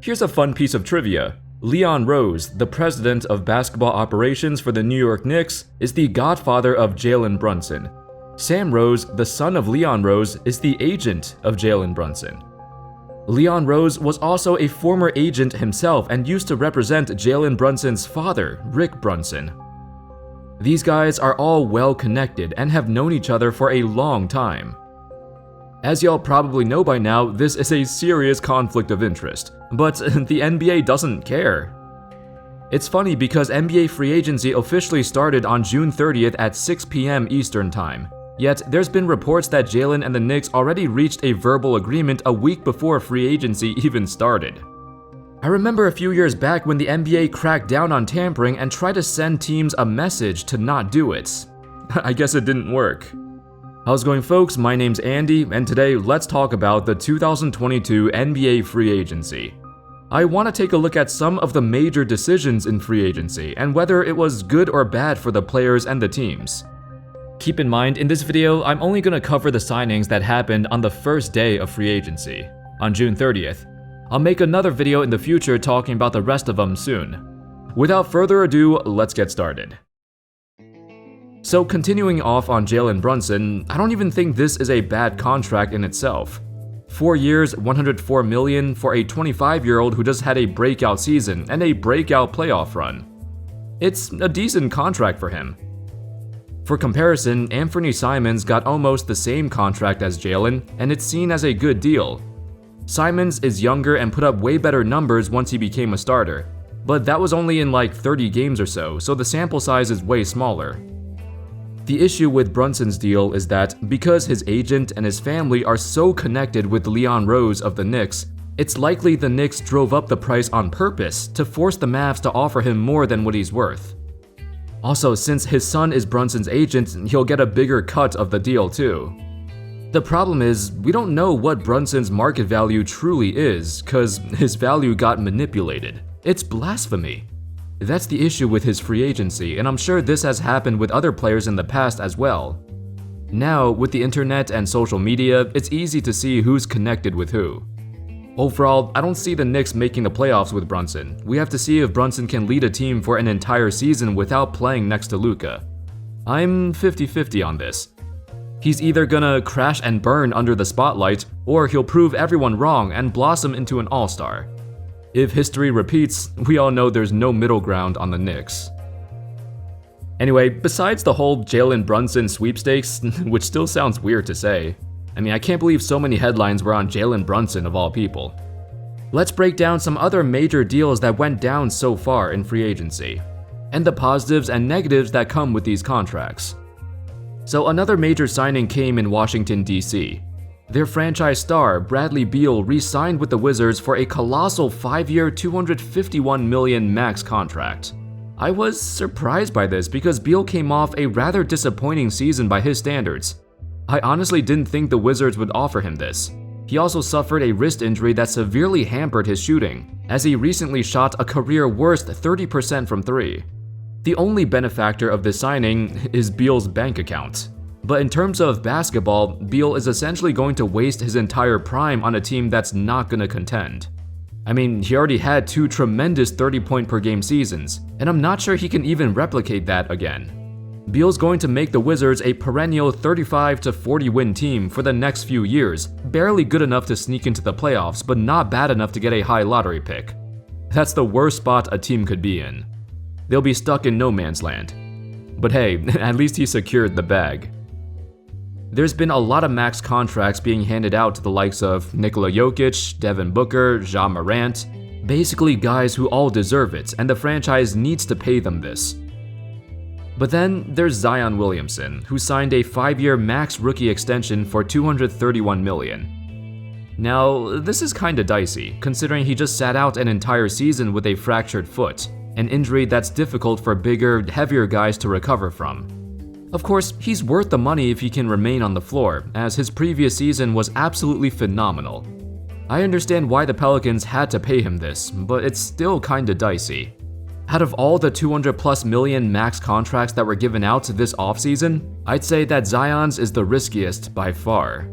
Here's a fun piece of trivia. Leon Rose, the president of basketball operations for the New York Knicks, is the godfather of Jalen Brunson. Sam Rose, the son of Leon Rose, is the agent of Jalen Brunson. Leon Rose was also a former agent himself and used to represent Jalen Brunson's father, Rick Brunson. These guys are all well connected and have known each other for a long time. As y'all probably know by now, this is a serious conflict of interest, but the NBA doesn't care. It's funny because NBA free agency officially started on June 30th at 6 p.m. Eastern Time. Yet, there's been reports that Jalen and the Knicks already reached a verbal agreement a week before free agency even started. I remember a few years back when the NBA cracked down on tampering and tried to send teams a message to not do it. I guess it didn't work. How's it going, folks? My name's Andy, and today let's talk about the 2022 NBA free agency. I want to take a look at some of the major decisions in free agency and whether it was good or bad for the players and the teams. Keep in mind, in this video, I'm only going to cover the signings that happened on the first day of free agency, on June 30th. I'll make another video in the future talking about the rest of them soon. Without further ado, let's get started. So continuing off on Jalen Brunson, I don't even think this is a bad contract in itself. 4 years, $104 million for a 25-year-old who just had a breakout season and a breakout playoff run. It's a decent contract for him. For comparison, Anthony Simmons got almost the same contract as Jalen, and it's seen as a good deal. Simmons is younger and put up way better numbers once he became a starter, but that was only in like 30 games or so the sample size is way smaller. The issue with Brunson's deal is that because his agent and his family are so connected with Leon Rose of the Knicks, it's likely the Knicks drove up the price on purpose to force the Mavs to offer him more than what he's worth. Also, since his son is Brunson's agent, he'll get a bigger cut of the deal too. The problem is, we don't know what Brunson's market value truly is, cause his value got manipulated. It's blasphemy. That's the issue with his free agency, and I'm sure this has happened with other players in the past as well. Now, with the internet and social media, it's easy to see who's connected with who. Overall, I don't see the Knicks making the playoffs with Brunson. We have to see if Brunson can lead a team for an entire season without playing next to Luka. I'm 50-50 on this. He's either gonna crash and burn under the spotlight, or he'll prove everyone wrong and blossom into an all-star. If history repeats, we all know there's no middle ground on the Knicks. Anyway, besides the whole Jalen Brunson sweepstakes, which still sounds weird to say, I can't believe so many headlines were on Jalen Brunson of all people. Let's break down some other major deals that went down so far in free agency, and the positives and negatives that come with these contracts. So another major signing came in Washington, D.C. Their franchise star, Bradley Beal, re-signed with the Wizards for a colossal 5-year, $251 million max contract. I was surprised by this because Beal came off a rather disappointing season by his standards. I honestly didn't think the Wizards would offer him this. He also suffered a wrist injury that severely hampered his shooting, as he recently shot a career-worst 30% from 3. The only benefactor of this signing is Beal's bank account. But in terms of basketball, Beal is essentially going to waste his entire prime on a team that's not gonna contend. He already had 2 tremendous 30-point-per-game seasons, and I'm not sure he can even replicate that again. Beal's going to make the Wizards a perennial 35 to 40 win team for the next few years, barely good enough to sneak into the playoffs, but not bad enough to get a high lottery pick. That's the worst spot a team could be in. They'll be stuck in no man's land. But hey, at least he secured the bag. There's been a lot of max contracts being handed out to the likes of Nikola Jokic, Devin Booker, Ja Morant, basically guys who all deserve it, and the franchise needs to pay them this. But then there's Zion Williamson, who signed a 5-year max rookie extension for $231 million. Now, this is kinda dicey, considering he just sat out an entire season with a fractured foot, an injury that's difficult for bigger, heavier guys to recover from. Of course, he's worth the money if he can remain on the floor, as his previous season was absolutely phenomenal. I understand why the Pelicans had to pay him this, but it's still kinda dicey. Out of all the $200+ million max contracts that were given out this offseason, I'd say that Zion's is the riskiest by far.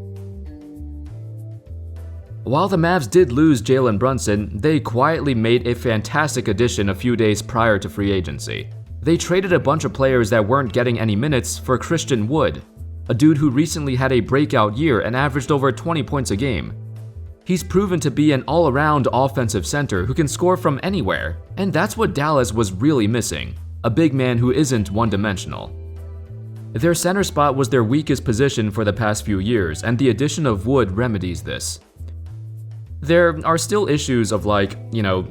While the Mavs did lose Jalen Brunson, they quietly made a fantastic addition a few days prior to free agency. They traded a bunch of players that weren't getting any minutes for Christian Wood, a dude who recently had a breakout year and averaged over 20 points a game. He's proven to be an all-around offensive center who can score from anywhere, and that's what Dallas was really missing, a big man who isn't one-dimensional. Their center spot was their weakest position for the past few years, and the addition of Wood remedies this. There are still issues of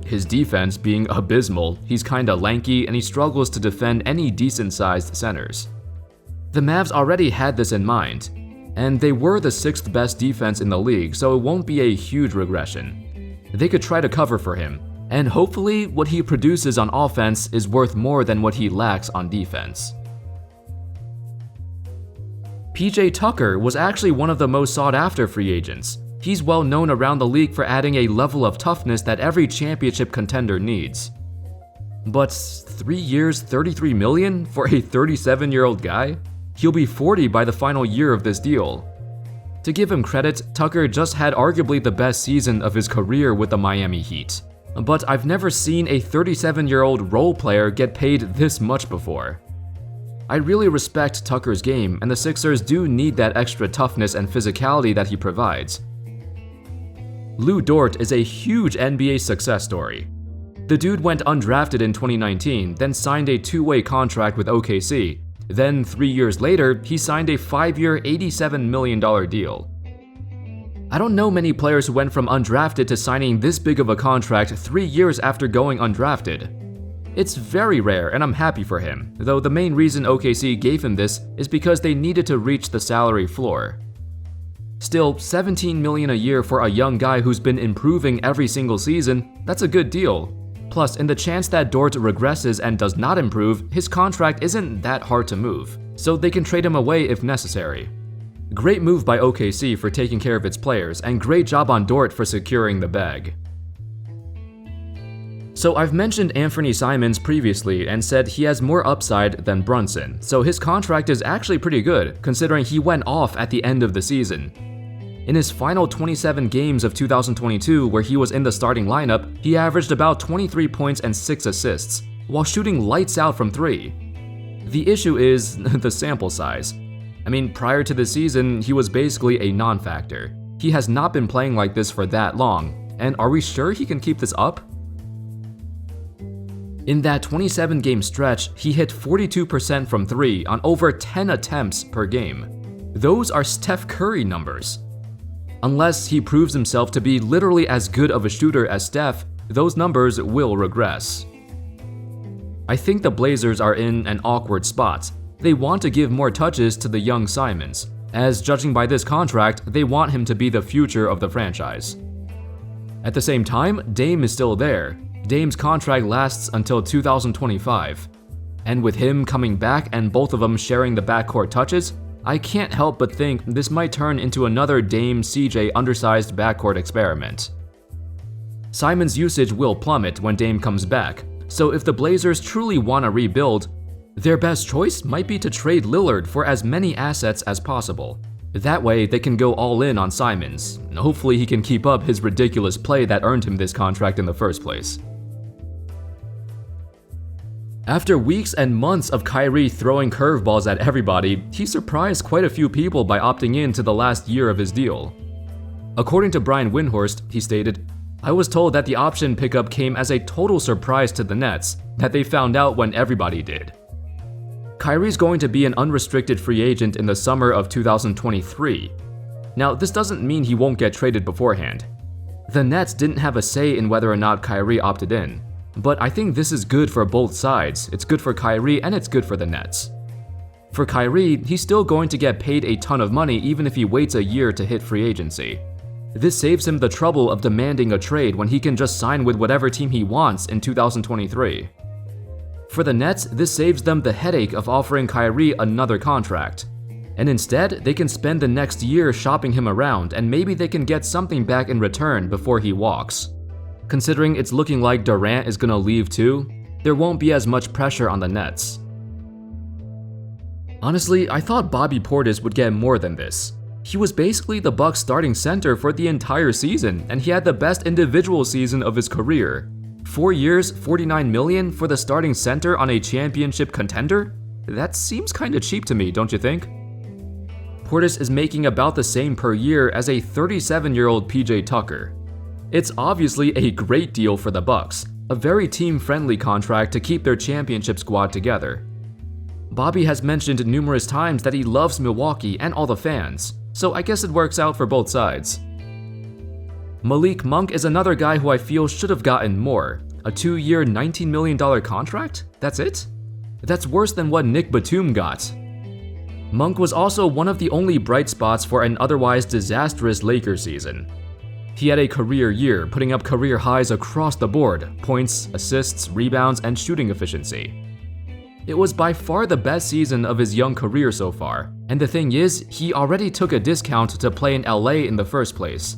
his defense being abysmal. He's kinda lanky and he struggles to defend any decent-sized centers. The Mavs already had this in mind, and they were the 6th best defense in the league, so it won't be a huge regression. They could try to cover for him, and hopefully what he produces on offense is worth more than what he lacks on defense. PJ Tucker was actually one of the most sought-after free agents. He's well known around the league for adding a level of toughness that every championship contender needs. But 3 years, $33 million for a 37-year-old guy? He'll be 40 by the final year of this deal. To give him credit, Tucker just had arguably the best season of his career with the Miami Heat. But I've never seen a 37-year-old role player get paid this much before. I really respect Tucker's game, and the Sixers do need that extra toughness and physicality that he provides. Lou Dort is a huge NBA success story. The dude went undrafted in 2019, then signed a 2-way contract with OKC. Then 3 years later, he signed a 5-year, $87 million deal. I don't know many players who went from undrafted to signing this big of a contract 3 years after going undrafted. It's very rare, and I'm happy for him, though the main reason OKC gave him this is because they needed to reach the salary floor. Still, $17 million a year for a young guy who's been improving every single season, that's a good deal. Plus, in the chance that Dort regresses and does not improve, his contract isn't that hard to move, so they can trade him away if necessary. Great move by OKC for taking care of its players, and great job on Dort for securing the bag. So I've mentioned Anthony Simons previously and said he has more upside than Brunson, so his contract is actually pretty good, considering he went off at the end of the season. In his final 27 games of 2022, where he was in the starting lineup, he averaged about 23 points and 6 assists, while shooting lights out from 3. The issue is the sample size. Prior to the season, he was basically a non-factor. He has not been playing like this for that long, and are we sure he can keep this up? In that 27-game stretch, he hit 42% from 3 on over 10 attempts per game. Those are Steph Curry numbers. Unless he proves himself to be literally as good of a shooter as Steph, those numbers will regress. I think the Blazers are in an awkward spot. They want to give more touches to the young Simons, as judging by this contract, they want him to be the future of the franchise. At the same time, Dame is still there. Dame's contract lasts until 2025. And with him coming back and both of them sharing the backcourt touches, I can't help but think this might turn into another Dame-CJ undersized backcourt experiment. Simon's usage will plummet when Dame comes back, so if the Blazers truly want to rebuild, their best choice might be to trade Lillard for as many assets as possible. That way, they can go all in on Simons. Hopefully he can keep up his ridiculous play that earned him this contract in the first place. After weeks and months of Kyrie throwing curveballs at everybody, he surprised quite a few people by opting in to the last year of his deal. According to Brian Windhorst, he stated, "I was told that the option pickup came as a total surprise to the Nets, that they found out when everybody did." Kyrie's going to be an unrestricted free agent in the summer of 2023. Now, this doesn't mean he won't get traded beforehand. The Nets didn't have a say in whether or not Kyrie opted in. But I think this is good for both sides. It's good for Kyrie and it's good for the Nets. For Kyrie, he's still going to get paid a ton of money even if he waits a year to hit free agency. This saves him the trouble of demanding a trade when he can just sign with whatever team he wants in 2023. For the Nets, this saves them the headache of offering Kyrie another contract. And instead, they can spend the next year shopping him around and maybe they can get something back in return before he walks. Considering it's looking like Durant is gonna leave too, there won't be as much pressure on the Nets. Honestly, I thought Bobby Portis would get more than this. He was basically the Bucks' starting center for the entire season, and he had the best individual season of his career. 4 years, $49 million for the starting center on a championship contender? That seems kinda cheap to me, don't you think? Portis is making about the same per year as a 37-year-old PJ Tucker. It's obviously a great deal for the Bucks, a very team-friendly contract to keep their championship squad together. Bobby has mentioned numerous times that he loves Milwaukee and all the fans, so I guess it works out for both sides. Malik Monk is another guy who I feel should have gotten more. A 2-year, $19 million contract? That's it? That's worse than what Nick Batum got. Monk was also one of the only bright spots for an otherwise disastrous Lakers season. He had a career year, putting up career highs across the board: points, assists, rebounds, and shooting efficiency. It was by far the best season of his young career so far, and the thing is, he already took a discount to play in LA in the first place.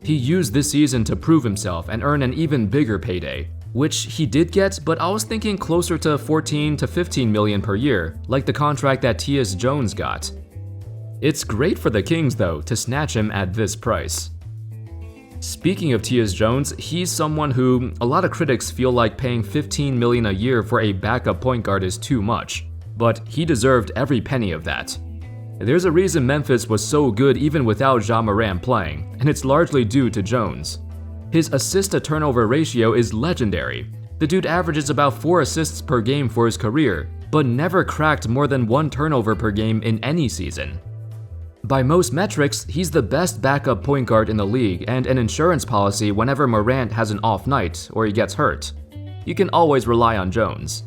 He used this season to prove himself and earn an even bigger payday, which he did get, but I was thinking closer to 14 to 15 million per year, like the contract that Tyus Jones got. It's great for the Kings though to snatch him at this price. Speaking of Tyus Jones, he's someone who a lot of critics feel like paying $15 million a year for a backup point guard is too much, but he deserved every penny of that. There's a reason Memphis was so good even without Ja Morant playing, and it's largely due to Jones. His assist-to-turnover ratio is legendary. The dude averages about 4 assists per game for his career, but never cracked more than 1 turnover per game in any season. By most metrics, he's the best backup point guard in the league and an insurance policy whenever Morant has an off night or he gets hurt. You can always rely on Jones.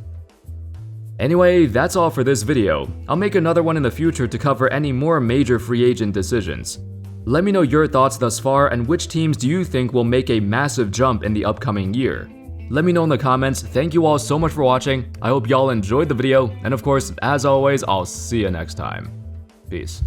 Anyway, that's all for this video. I'll make another one in the future to cover any more major free agent decisions. Let me know your thoughts thus far and which teams do you think will make a massive jump in the upcoming year. Let me know in the comments. Thank you all so much for watching. I hope y'all enjoyed the video, and of course, as always, I'll see you next time. Peace.